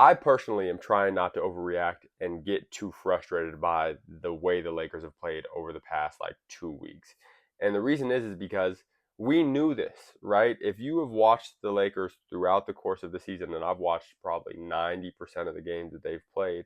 I personally am trying not to overreact and get too frustrated by the way the Lakers have played over the past like 2 weeks. And the reason is because we knew this, right? If you have watched the Lakers throughout the course of the season, and I've watched probably 90% of the games that they've played,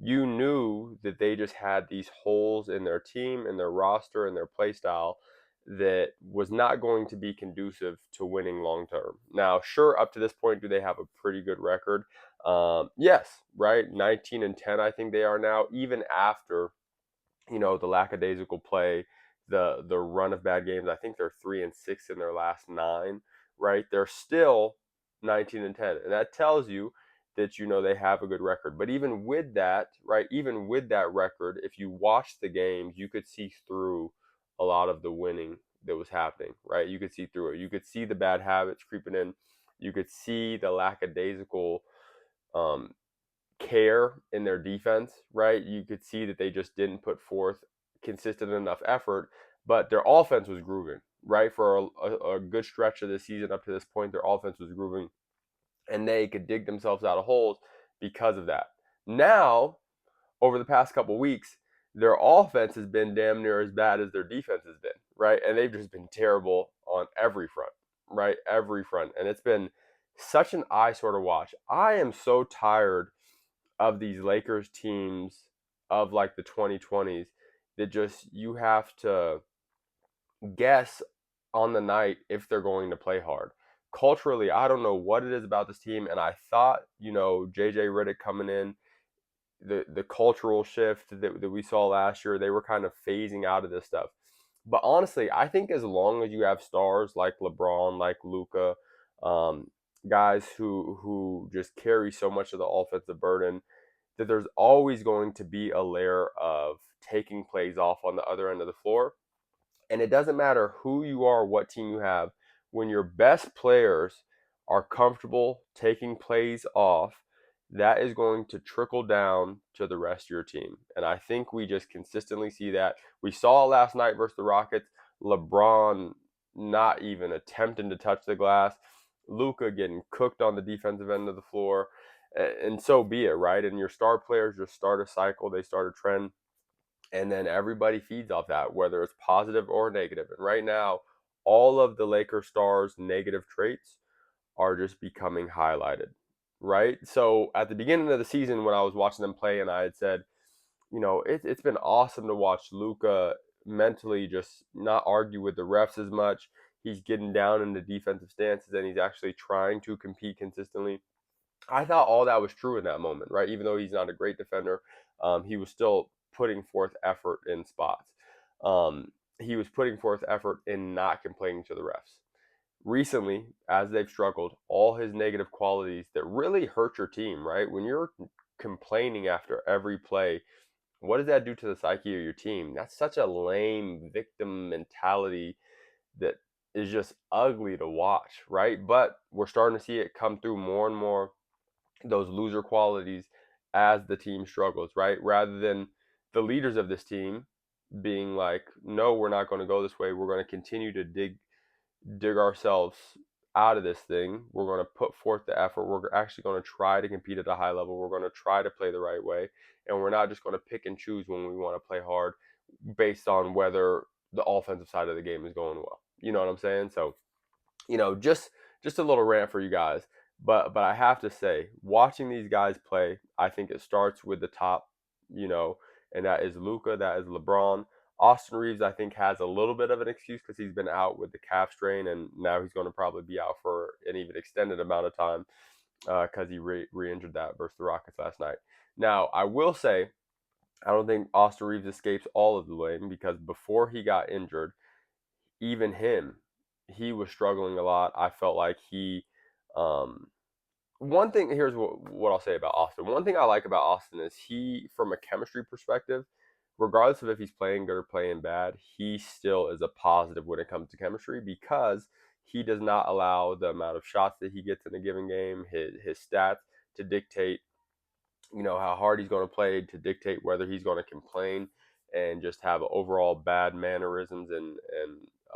you knew that they just had these holes in their team and their roster and their play style that was not going to be conducive to winning long term. Now, sure, up to this point, do they have a pretty good record? Yes, right. 19-10, I think they are now, even after the lackadaisical play, the run of bad games. I think they're 3-6 in their last nine. Right, they're still 19-10, and that tells you that they have a good record. But even with that, right, even with that record, if you watch the games, you could see through a lot of the winning that was happening. Right, you could see through it. You could see the bad habits creeping in. You could see the lackadaisical um, care in their defense, right? You could see that they just didn't put forth consistent enough effort, but their offense was grooving, right? For a good stretch of the season up to this point, their offense was grooving, and they could dig themselves out of holes because of that. Now, over the past couple weeks, their offense has been damn near as bad as their defense has been, right? And they've just been terrible on every front, right? Every front. And it's been such an eyesore to watch. I am so tired of these Lakers teams of like the 2020s that just you have to guess on the night if they're going to play hard. Culturally, I don't know what it is about this team, and I thought, JJ Reddick coming in, the cultural shift that we saw last year, they were kind of phasing out of this stuff. But honestly, I think as long as you have stars like LeBron, like Luka, um, guys who just carry so much of the offensive burden, that there's always going to be a layer of taking plays off on the other end of the floor. And it doesn't matter who you are, what team you have, when your best players are comfortable taking plays off, that is going to trickle down to the rest of your team. And I think we just consistently see that. We saw last night versus the Rockets, LeBron not even attempting to touch the glass, Luka getting cooked on the defensive end of the floor. And so be it, right? And your star players just start a cycle, they start a trend, and then everybody feeds off that, whether it's positive or negative. And right now, all of the Lakers stars' negative traits are just becoming highlighted, right? So at the beginning of the season, when I was watching them play, and I had said, it's been awesome to watch Luka mentally just not argue with the refs as much. He's getting down into defensive stances, and he's actually trying to compete consistently. I thought all that was true in that moment, right? Even though he's not a great defender, he was still putting forth effort in spots. He was putting forth effort in not complaining to the refs. Recently, as they've struggled, all his negative qualities that really hurt your team, right? When you're complaining after every play, what does that do to the psyche of your team? That's such a lame victim mentality that is just ugly to watch, right? But we're starting to see it come through more and more, those loser qualities, as the team struggles, right? Rather than the leaders of this team being like, no, we're not going to go this way. We're going to continue to dig ourselves out of this thing. We're going to put forth the effort. We're actually going to try to compete at a high level. We're going to try to play the right way. And we're not just going to pick and choose when we want to play hard based on whether the offensive side of the game is going well. You know what I'm saying? So, just a little rant for you guys. But I have to say, watching these guys play, I think it starts with the top, you know, and that is Luka, that is LeBron. Austin Reeves, I think, has a little bit of an excuse because he's been out with the calf strain, and now he's going to probably be out for an even extended amount of time because he re-injured that versus the Rockets last night. Now, I will say, I don't think Austin Reeves escapes all of the blame because before he got injured, even him, he was struggling a lot. I felt like um, one thing, here's what I'll say about Austin. One thing I like about Austin is he, from a chemistry perspective, regardless of if he's playing good or playing bad, he still is a positive when it comes to chemistry because he does not allow the amount of shots that he gets in a given game, his stats, to dictate how hard he's going to play, to dictate whether he's going to complain and just have overall bad mannerisms and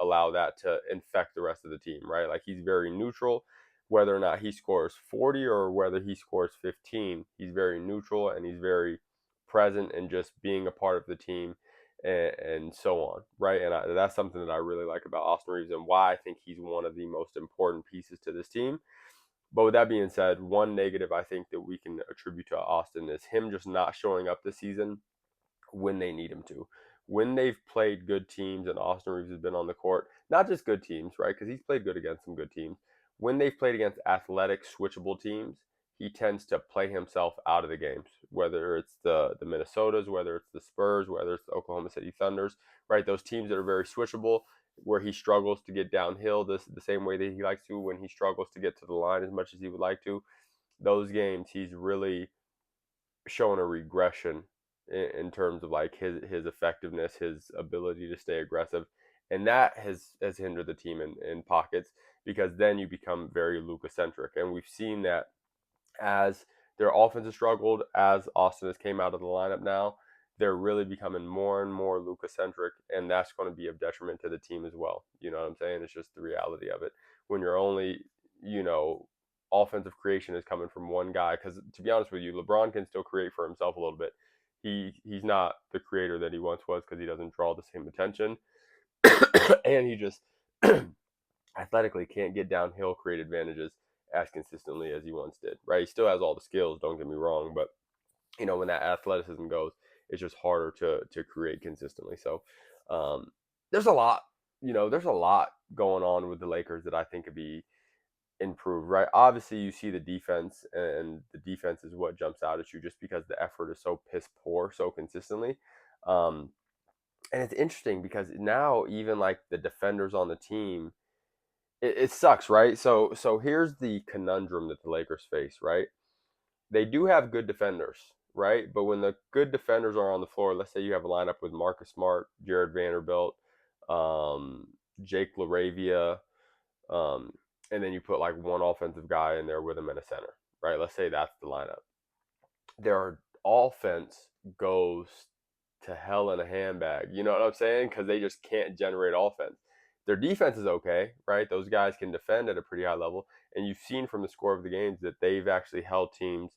allow that to infect the rest of the team, right? Like, he's very neutral, whether or not he scores 40 or whether he scores 15. He's very neutral and he's very present and just being a part of the team and so on, right? And that's something that I really like about Austin Reeves and why I think he's one of the most important pieces to this team. But with that being said, one negative I think that we can attribute to Austin is him just not showing up this season when they need him to. When they've played good teams and Austin Reeves has been on the court, not just good teams, right? Because he's played good against some good teams. When they've played against athletic, switchable teams, he tends to play himself out of the games, whether it's the Minnesotas, whether it's the Spurs, whether it's the Oklahoma City Thunders, right? Those teams that are very switchable, where he struggles to get downhill the same way that he likes to, when he struggles to get to the line as much as he would like to. Those games, he's really showing a regression in terms of like his effectiveness, his ability to stay aggressive, and that has hindered the team in pockets because then you become very Luka centric, and we've seen that as their offense has struggled, as Austin has came out of the lineup now, they're really becoming more and more Luka centric, and that's going to be of detriment to the team as well. You know what I'm saying? It's just the reality of it. When you're only, you know, offensive creation is coming from one guy. Because to be honest with you, LeBron can still create for himself a little bit. He's not the creator that he once was because he doesn't draw the same attention, and he just athletically can't get downhill, create advantages as consistently as he once did. Right? He still has all the skills. Don't get me wrong, but you know when that athleticism goes, it's just harder to create consistently. So um, there's a lot. There's a lot going on with the Lakers that I think could be improved, right? Obviously, you see the defense, and the defense is what jumps out at you just because the effort is so piss poor so consistently. Um, and it's interesting because now even like the defenders on the team, it sucks, right? So here's the conundrum that the Lakers face, right? They do have good defenders, right? But when the good defenders are on the floor, let's say you have a lineup with Marcus Smart, Jared Vanderbilt, um, Jake LaRavia, um, and then you put like one offensive guy in there with him in a center, right? Let's say that's the lineup. Their offense goes to hell in a handbag. You know what I'm saying? Because they just can't generate offense. Their defense is okay, right? Those guys can defend at a pretty high level, and you've seen from the score of the games that they've actually held teams,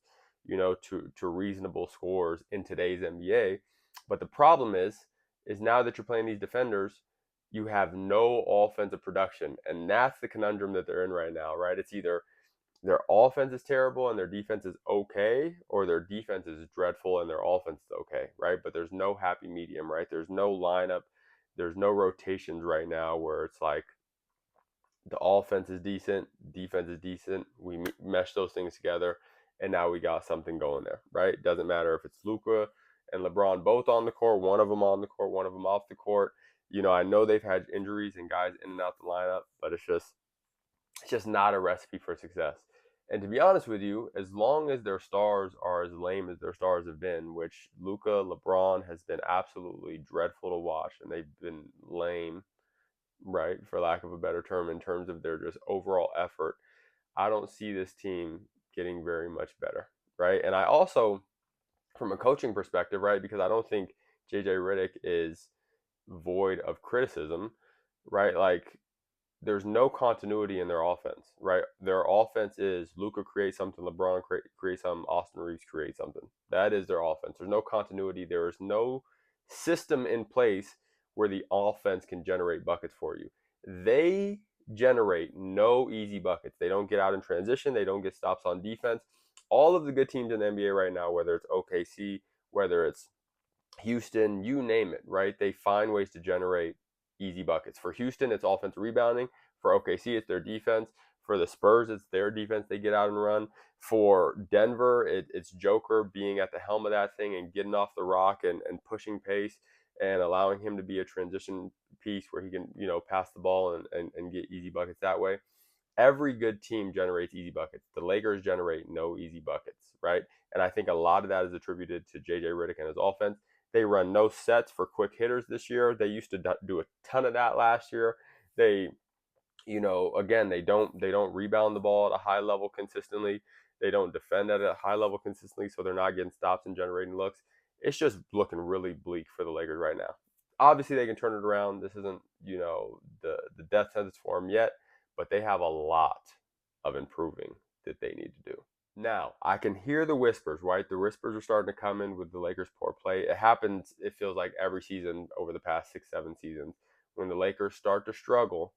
to reasonable scores in today's NBA. But the problem is now that you're playing these defenders, you have no offensive production, and that's the conundrum that they're in right now, right? It's either their offense is terrible and their defense is okay, or their defense is dreadful and their offense is okay, right? But there's no happy medium, right? There's no lineup, there's no rotations right now where it's like the offense is decent, defense is decent. We mesh those things together, and now we got something going there, right? It doesn't matter if it's Luka and LeBron both on the court, one of them on the court, one of them off the court. I know they've had injuries and guys in and out the lineup, but it's just not a recipe for success. And to be honest with you, as long as their stars are as lame as their stars have been, which Luka, LeBron has been absolutely dreadful to watch, and they've been lame, right, for lack of a better term, in terms of their just overall effort, I don't see this team getting very much better, right? And I also, from a coaching perspective, right, because I don't think JJ Reddick is void of criticism, right? Like there's no continuity in their offense, right? Their offense is Luka creates something, LeBron creates something, Austin Reeves creates something. That is their offense. There's no continuity. There is no system in place where the offense can generate buckets for you. They generate no easy buckets. They don't get out in transition. They don't get stops on defense. All of the good teams in the NBA right now, whether it's OKC, whether it's Houston, you name it, right? They find ways to generate easy buckets. For Houston, it's offensive rebounding. For OKC, it's their defense. For the Spurs, it's their defense. They get out and run. For Denver, it's Joker being at the helm of that thing and getting off the rock and pushing pace and allowing him to be a transition piece where he can, pass the ball and get easy buckets that way. Every good team generates easy buckets. The Lakers generate no easy buckets, right? And I think a lot of that is attributed to JJ Reddick and his offense. They run no sets for quick hitters this year. They used to do a ton of that last year. They, again, they don't rebound the ball at a high level consistently. They don't defend at a high level consistently, so they're not getting stops and generating looks. It's just looking really bleak for the Lakers right now. Obviously, they can turn it around. This isn't, the death sentence for them yet, but they have a lot. of improving that they need to do. Now, I can hear the whispers, right? The whispers are starting to come in with the Lakers' poor play. It happens, it feels like every season over the past 6, 7 seasons. When the Lakers start to struggle,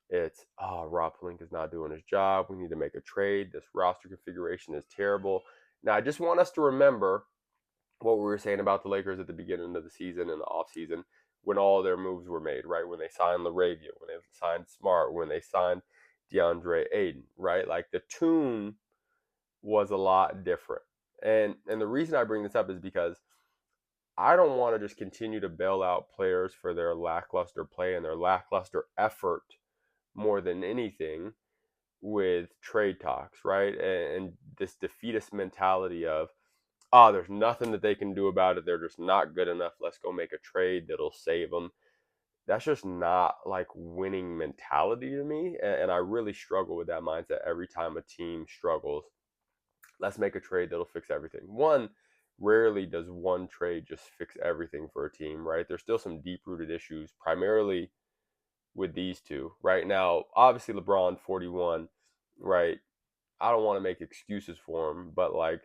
it's, oh, Rob Pelinka's not doing his job. We need to make a trade. This roster configuration is terrible. Now, I just want us to remember what we were saying about the Lakers at the beginning of the season and the offseason when all their moves were made, right? When they signed LaRavia, when they signed Smart, when they signed DeAndre Ayton, right? Like the tune was a lot different. And the reason I bring this up is because I don't want to just continue to bail out players for their lackluster play and their lackluster effort more than anything with trade talks, right? And this defeatist mentality of, oh, there's nothing that they can do about it. They're just not good enough. Let's go make a trade that'll save them. That's just not like winning mentality to me. And I really struggle with that mindset every time a team struggles. Let's make a trade that'll fix everything. One, rarely does one trade just fix everything for a team, right? There's still some deep rooted issues, primarily with these two. Right now, obviously, LeBron 41, right? I don't want to make excuses for him, but like,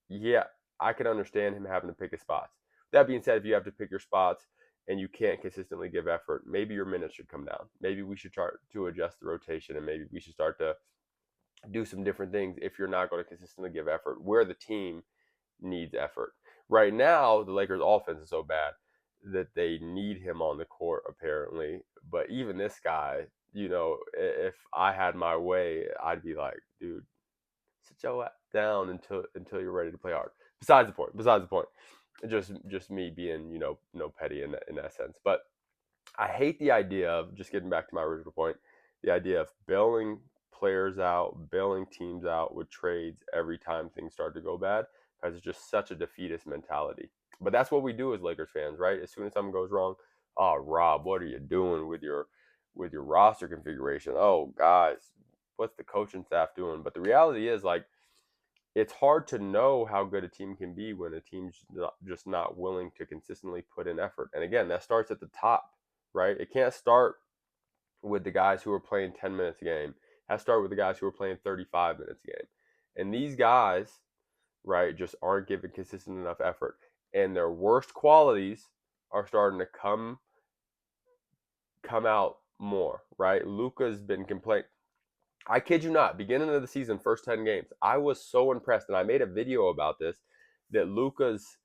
yeah, I can understand him having to pick his spots. That being said, if you have to pick your spots and you can't consistently give effort, maybe your minutes should come down. Maybe we should start to adjust the rotation, and maybe we should start to do some different things if you're not going to consistently give effort where the team needs effort. Right now, the Lakers' offense is so bad that they need him on the court, apparently. But even this guy, if I had my way, I'd be like, dude, sit your ass down until you're ready to play hard. Besides the point. Besides the point. Just me being, no petty in that sense. But I hate the idea of, just getting back to my original point, the idea of bailing players out, bailing teams out with trades every time things start to go bad, because it's just such a defeatist mentality. But that's what we do as Lakers fans, right? As soon as something goes wrong, oh, Rob, what are you doing with your roster configuration? Oh, guys, what's the coaching staff doing? But the reality is, like, it's hard to know how good a team can be when a team's just not willing to consistently put in effort. And again, that starts at the top, right? It can't start with the guys who are playing 10 minutes a game. It has to start with the guys who are playing 35 minutes a game. And these guys, right, just aren't giving consistent enough effort. And their worst qualities are starting to come out more, right? Luka's been complaining. I kid you not, beginning of the season, first 10 games, I was so impressed, and I made a video about this, that Luka's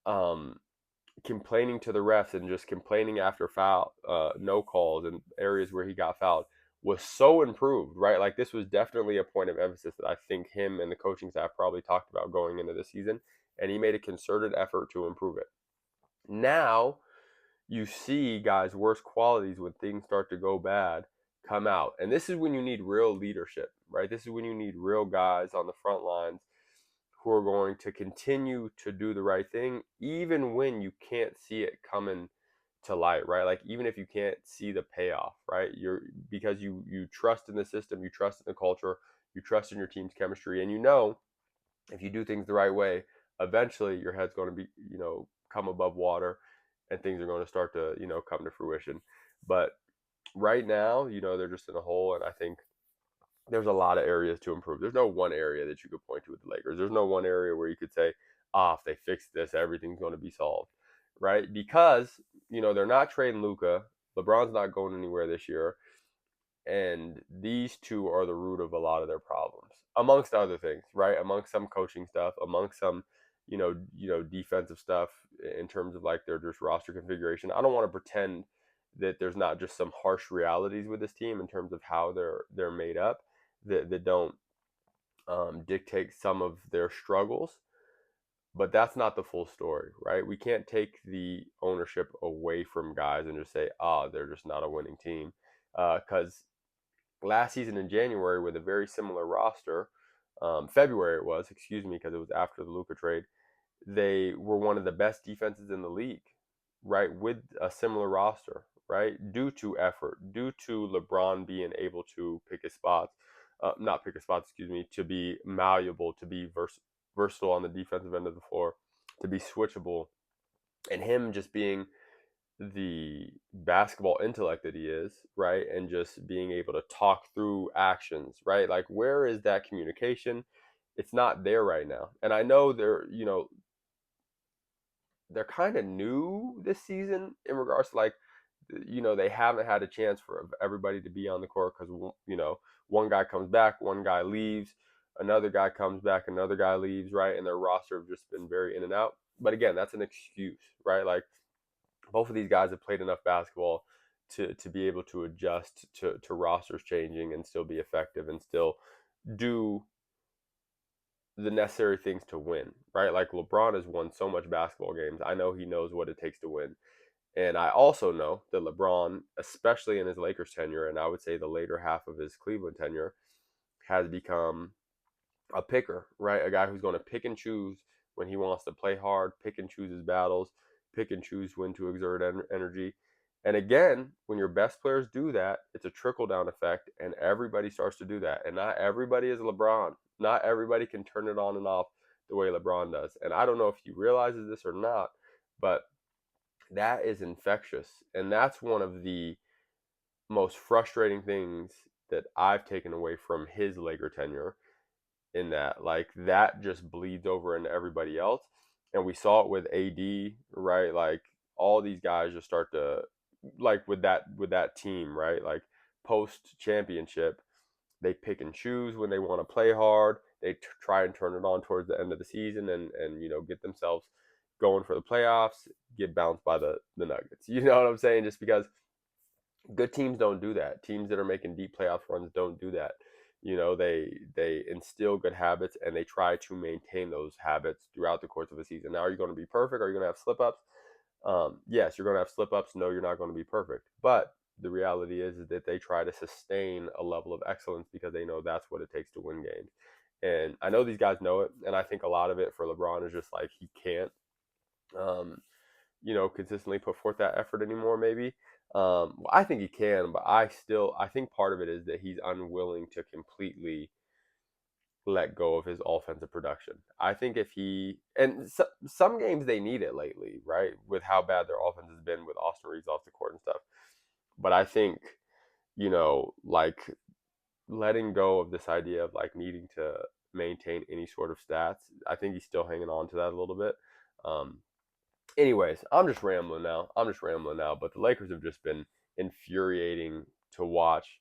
um, complaining to the refs and just complaining after foul, no calls and areas where he got fouled was so improved, right? Like, this was definitely a point of emphasis that I think him and the coaching staff probably talked about going into the season, and he made a concerted effort to improve it. Now, you see guys' worst qualities when things start to go bad come out. And this is when you need real leadership, right? This is when you need real guys on the front lines who are going to continue to do the right thing, even when you can't see it coming to light, right? Like, even if you can't see the payoff, right? Because you trust in the system, you trust in the culture, you trust in your team's chemistry, and if you do things the right way, eventually your head's going to be, come above water, and things are going to start to, come to fruition. But right now, they're just in a hole, and I think there's a lot of areas to improve. There's no one area that you could point to with the Lakers. There's no one area where you could say, if they fix this, everything's going to be solved, right? Because, they're not trading Luka. LeBron's not going anywhere this year. And these two are the root of a lot of their problems, amongst other things, right? Amongst some coaching stuff, amongst some, defensive stuff in terms of like their just roster configuration. I don't want to pretend that there's not just some harsh realities with this team in terms of how they're made up that don't dictate some of their struggles. But that's not the full story, right? We can't take the ownership away from guys and just say, they're just not a winning team. Because last season in January with a very similar roster, February it was, excuse me, because it was after the Luka trade, they were one of the best defenses in the league, right, with a similar roster, right, due to effort, due to LeBron being able to pick his spots, not pick his spots, excuse me, to be malleable, to be versatile on the defensive end of the floor, to be switchable, and him just being the basketball intellect that he is, right? And just being able to talk through actions, right? Like, where is that communication? It's not there right now. And I know they're kind of new this season in regards to like, they haven't had a chance for everybody to be on the court because, one guy comes back, one guy leaves, another guy comes back, another guy leaves, right? And their roster have just been very in and out. But again, that's an excuse, right? Like, both of these guys have played enough basketball to be able to adjust to rosters changing and still be effective and still do the necessary things to win, right? Like, LeBron has won so much basketball games. I know he knows what it takes to win. And I also know that LeBron, especially in his Lakers tenure, and I would say the later half of his Cleveland tenure, has become a picker, right? A guy who's going to pick and choose when he wants to play hard, pick and choose his battles, pick and choose when to exert energy. And again, when your best players do that, it's a trickle down effect, and everybody starts to do that. And not everybody is LeBron. Not everybody can turn it on and off the way LeBron does. And I don't know if he realizes this or not, but that is infectious. And that's one of the most frustrating things that I've taken away from his Laker tenure, in that, like, that just bleeds over into everybody else. And we saw it with AD, right? Like, all these guys just start to, like, with that team, right? Like, post championship, they pick and choose when they want to play hard. They try and turn it on towards the end of the season, and get themselves going for the playoffs, get bounced by the Nuggets. You know what I'm saying? Just because good teams don't do that. Teams that are making deep playoff runs don't do that. They instill good habits, and they try to maintain those habits throughout the course of a season. Now, are you going to be perfect? Are you going to have slip ups? Yes, you're going to have slip ups. No, you're not going to be perfect. But the reality is that they try to sustain a level of excellence because they know that's what it takes to win games. And I know these guys know it, and I think a lot of it for LeBron is just like, he can't. Um, consistently put forth that effort anymore, maybe. Well, I think he can, but I think part of it is that he's unwilling to completely let go of his offensive production. I think if some games they need it lately, right? With how bad their offense has been with Austin Reeves off the court and stuff. But I think, like, letting go of this idea of like needing to maintain any sort of stats, I think he's still hanging on to that a little bit. Um, Anyways, I'm just rambling now. But the Lakers have just been infuriating to watch.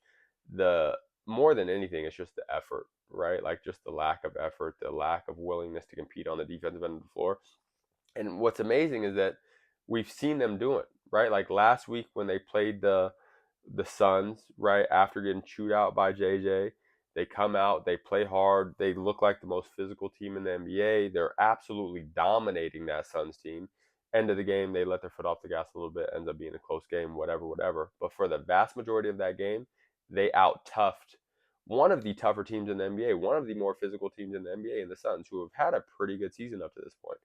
The More than anything, it's just the effort, right? Like, just the lack of effort, the lack of willingness to compete on the defensive end of the floor. And what's amazing is that we've seen them do it, right? Like, last week when they played the Suns, right after getting chewed out by JJ, they come out, they play hard, they look like the most physical team in the NBA. They're absolutely dominating that Suns team. End of the game, they let their foot off the gas a little bit, ends up being a close game, whatever, whatever. But for the vast majority of that game, they out toughed one of the tougher teams in the NBA, one of the more physical teams in the NBA, in the Suns, who have had a pretty good season up to this point.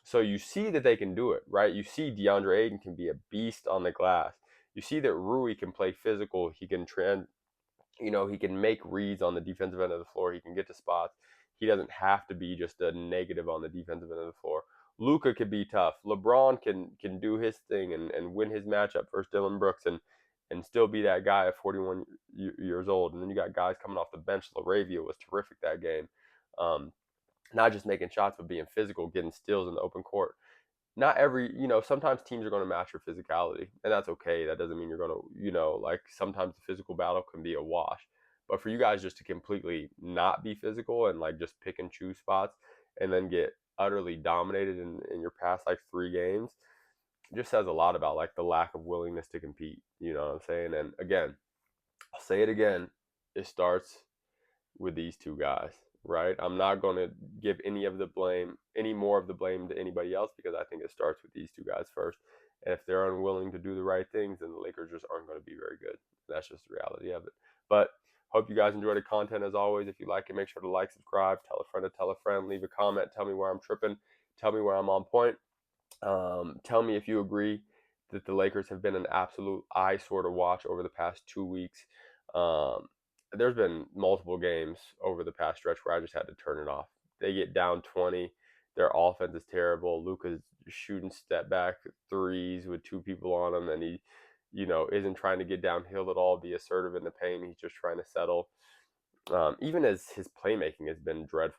So you see that they can do it, right? You see DeAndre Ayton can be a beast on the glass. You see that Rui can play physical. He can he can make reads on the defensive end of the floor. He can get to spots. He doesn't have to be just a negative on the defensive end of the floor. Luka can be tough. LeBron can do his thing and win his matchup versus Dylan Brooks and still be that guy at 41 years old. And then you got guys coming off the bench. LaRavia was terrific that game. Not just making shots, but being physical, getting steals in the open court. Not every, sometimes teams are going to match your physicality, and that's okay. That doesn't mean you're going to, like, sometimes the physical battle can be a wash. But for you guys just to completely not be physical and like just pick and choose spots and then get utterly dominated in your past like 3 games, just says a lot about like the lack of willingness to compete. You know what I'm saying? And again, I'll say it again, it starts with these two guys, right? I'm not going to give any more of the blame to anybody else, because I think it starts with these two guys first. And if they're unwilling to do the right things, then the Lakers just aren't going to be very good. That's just the reality of it. But hope you guys enjoy the content as always. If you like it, make sure to like, subscribe, tell a friend to tell a friend, leave a comment, tell me where I'm tripping, tell me where I'm on point. Tell me if you agree that the Lakers have been an absolute eyesore to watch over the past 2 weeks. Um, there's been multiple games over the past stretch where I just had to turn it off. They get down 20 Their offense is terrible. Luka's shooting step back threes with two people on him, and he, isn't trying to get downhill at all, be assertive in the paint. He's just trying to settle. Even as his playmaking has been dreadful.